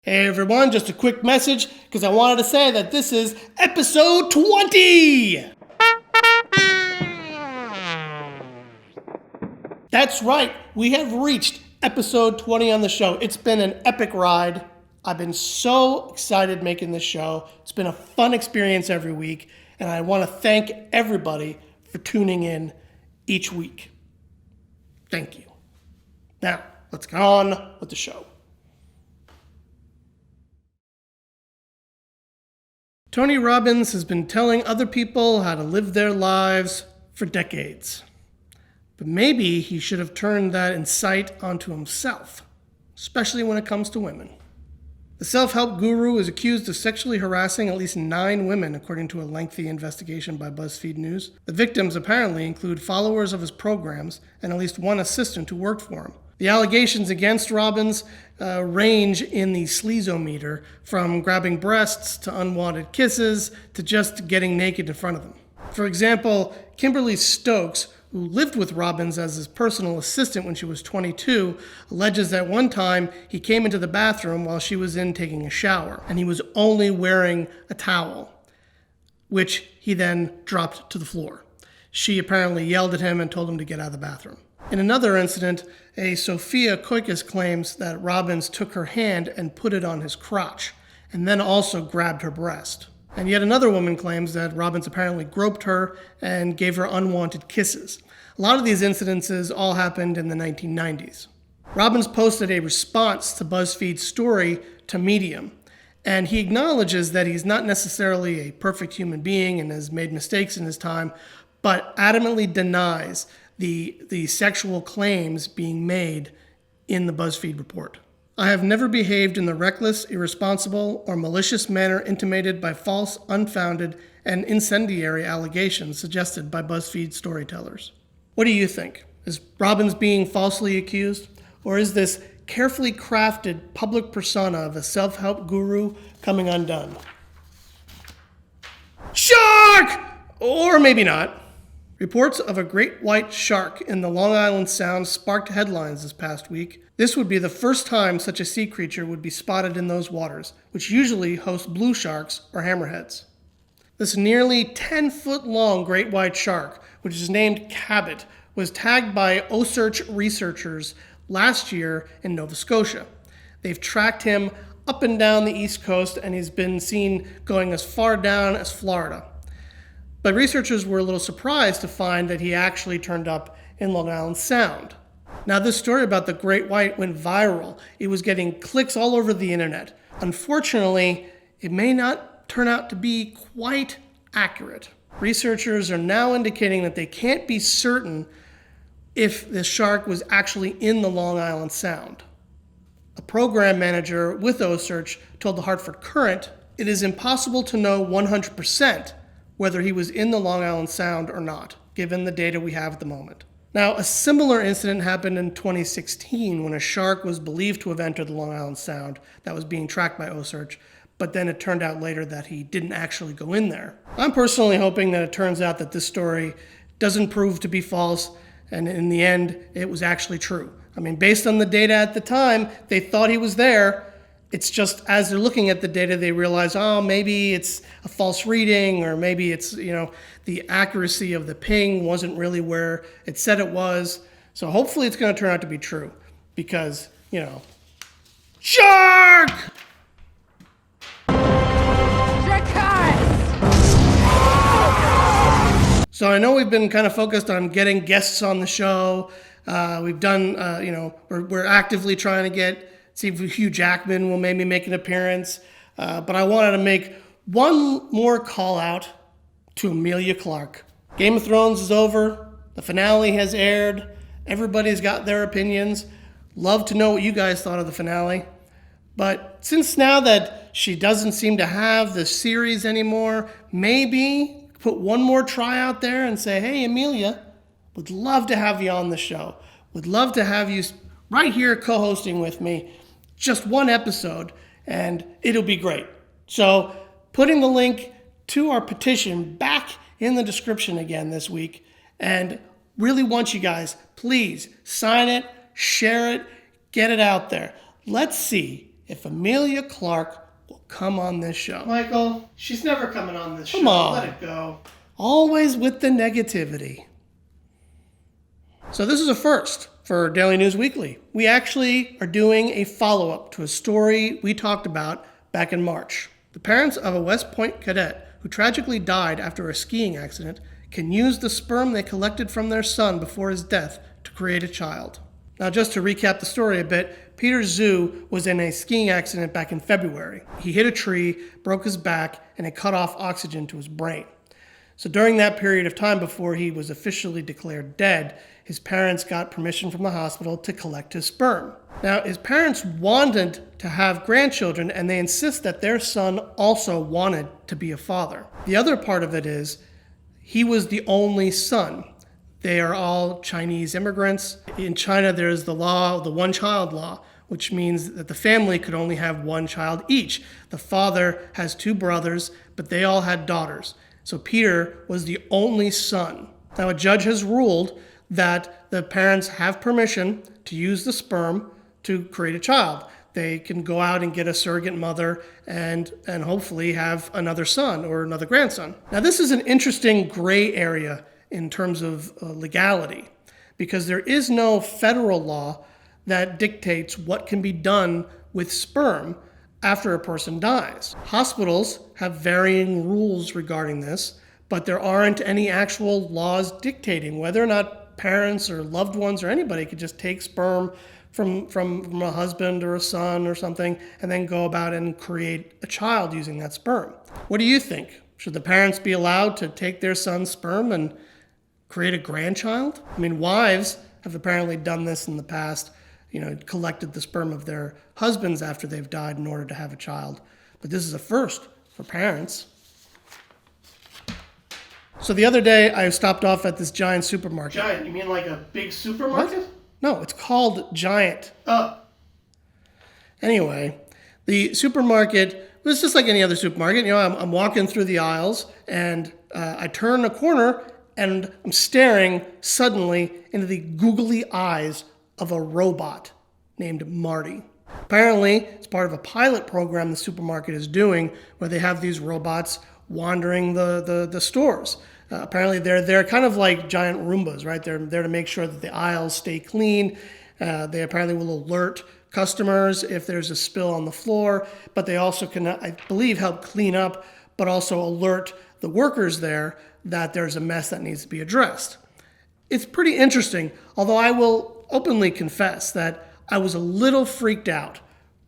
Hey everyone, just a quick message because I wanted to say that this is episode 20! That's right, we have reached episode 20 on the show. It's been an epic ride. I've been so excited making this show. It's been a fun experience every week, and I want to thank everybody for tuning in each week. Thank you. Now, let's get on with the show. Tony Robbins has been telling other people how to live their lives for decades. But maybe he should have turned that insight onto himself, especially when it comes to women. The self-help guru is accused of sexually harassing at least 9 women, according to a lengthy investigation by BuzzFeed News. The victims apparently include followers of his programs and at least one assistant who worked for him. The allegations against Robbins range in the sleazometer, from grabbing breasts to unwanted kisses to just getting naked in front of them. For example, Kimberly Stokes, who lived with Robbins as his personal assistant when she was 22, alleges that one time he came into the bathroom while she was in taking a shower, and he was only wearing a towel, which he then dropped to the floor. She apparently yelled at him and told him to get out of the bathroom. In another incident, a Sophia Koikis claims that Robbins took her hand and put it on his crotch, and then also grabbed her breast. And yet another woman claims that Robbins apparently groped her and gave her unwanted kisses. A lot of these incidences all happened in the 1990s. Robbins posted a response to BuzzFeed's story to Medium, and he acknowledges that he's not necessarily a perfect human being and has made mistakes in his time, but adamantly denies the sexual claims being made in the BuzzFeed report. I have never behaved in the reckless, irresponsible, or malicious manner intimated by false, unfounded, and incendiary allegations suggested by BuzzFeed storytellers. What do you think? Is Robbins being falsely accused? Or is this carefully crafted public persona of a self-help guru coming undone? Shark! Or maybe not. Reports of a great white shark in the Long Island Sound sparked headlines this past week. This would be the first time such a sea creature would be spotted in those waters, which usually host blue sharks or hammerheads. This nearly 10-foot-long great white shark, which is named Cadet, was tagged by OSEARCH researchers last year in Nova Scotia. They've tracked him up and down the East Coast, and he's been seen going as far down as Florida. But researchers were a little surprised to find that he actually turned up in Long Island Sound. Now, this story about the great white went viral. It was getting clicks all over the internet. Unfortunately, it may not turn out to be quite accurate. Researchers are now indicating that they can't be certain if the shark was actually in the Long Island Sound. A program manager with OSEARCH told the Hartford Courant, "It is impossible to know 100% whether he was in the Long Island Sound or not, given the data we have at the moment." Now, a similar incident happened in 2016 when a shark was believed to have entered the Long Island Sound that was being tracked by OSEARCH, but then it turned out later that he didn't actually go in there. I'm personally hoping that it turns out that this story doesn't prove to be false, and in the end, it was actually true. I mean, based on the data at the time, they thought he was there. It's just as they're looking at the data, they realize, oh, maybe it's a false reading, or maybe it's, the accuracy of the ping wasn't really where it said it was. So hopefully it's going to turn out to be true because, shark! So I know we've been kind of focused on getting guests on the show. We've done, we're actively trying to see if Hugh Jackman will maybe make an appearance. But I wanted to make one more call out to Emilia Clarke. Game of Thrones is over. The finale has aired. Everybody's got their opinions. Love to know what you guys thought of the finale. But since now that she doesn't seem to have the series anymore, maybe put one more try out there and say, hey, Emilia, would love to have you on the show. Would love to have you right here co-hosting with me. Just one episode, and it'll be great. So putting the link to our petition back in the description again this week, and really want you guys, please sign it, share it, get it out there. Let's see if Emilia Clarke will come on this show. Michael, she's never coming on this show. Come on. Let it go. Always with the negativity. So this is a first for Daily News Weekly. We actually are doing a follow-up to a story we talked about back in March. The parents of a West Point cadet who tragically died after a skiing accident can use the sperm they collected from their son before his death to create a child. Now, just to recap the story a bit, Peter Zhu was in a skiing accident back in February. He hit a tree, broke his back, and it cut off oxygen to his brain. So during that period of time before he was officially declared dead, his parents got permission from the hospital to collect his sperm. Now, his parents wanted to have grandchildren, and they insist that their son also wanted to be a father. The other part of it is he was the only son. They are all Chinese immigrants. In China, there's the law, the one-child law, which means that the family could only have one child each. The father has two brothers, but they all had daughters. So Peter was the only son. Now, a judge has ruled that the parents have permission to use the sperm to create a child. They can go out and get a surrogate mother and hopefully have another son or another grandson. Now, this is an interesting gray area in terms of legality, because there is no federal law that dictates what can be done with sperm after a person dies. Hospitals have varying rules regarding this, but there aren't any actual laws dictating whether or not parents or loved ones or anybody could just take sperm from a husband or a son or something and then go about and create a child using that sperm. What do you think? Should the parents be allowed to take their son's sperm and create a grandchild? I mean, wives have apparently done this in the past, collected the sperm of their husbands after they've died in order to have a child. But this is a first for parents. So the other day, I stopped off at this Giant supermarket. Giant? You mean like a big supermarket? What? No, it's called Giant. Oh. Anyway, the supermarket was just like any other supermarket. I'm walking through the aisles, and I turn a corner, and I'm staring suddenly into the googly eyes of a robot named Marty. Apparently, it's part of a pilot program the supermarket is doing where they have these robots wandering the stores. Apparently, they're kind of like giant Roombas, right? They're there to make sure that the aisles stay clean. They apparently will alert customers if there's a spill on the floor, but they also can, I believe, help clean up, but also alert the workers there that there's a mess that needs to be addressed. It's pretty interesting, although I will openly confess that I was a little freaked out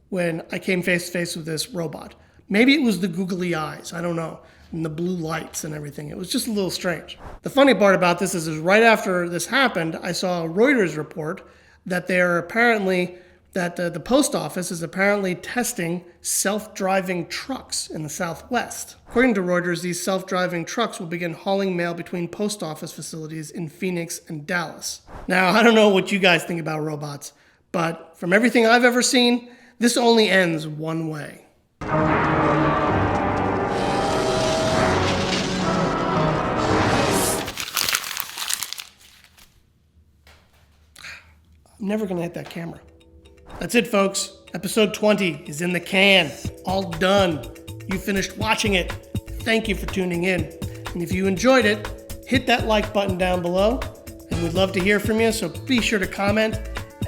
when I came face to face with this robot. Maybe it was the googly eyes, I don't know, and the blue lights and everything. It was just a little strange. The funny part about this is right after this happened, I saw a Reuters report that the post office is apparently testing self-driving trucks in the Southwest. According to Reuters, these self-driving trucks will begin hauling mail between post office facilities in Phoenix and Dallas. Now, I don't know what you guys think about robots, but from everything I've ever seen, this only ends one way. I'm never going to hit that camera. That's it, folks. Episode 20 is in the can. All done. You finished watching it. Thank you for tuning in. And if you enjoyed it, hit that like button down below. And we'd love to hear from you, so be sure to comment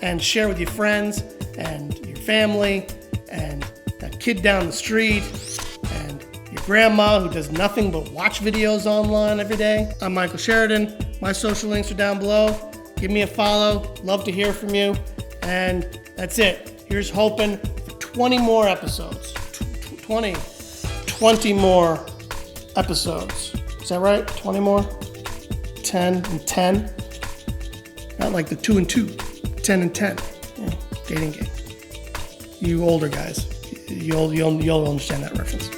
and share with your friends and your family and that kid down the street and your grandma who does nothing but watch videos online every day. I'm Michael Sheridan. My social links are down below. Give me a follow. Love to hear from you. And that's it. Here's hoping for 20 more episodes. 20 more episodes. Is that right? 20 more? 10 and 10? Not like the 2 and 2. 10 and 10. Yeah, dating game. You older guys, you'll understand that reference.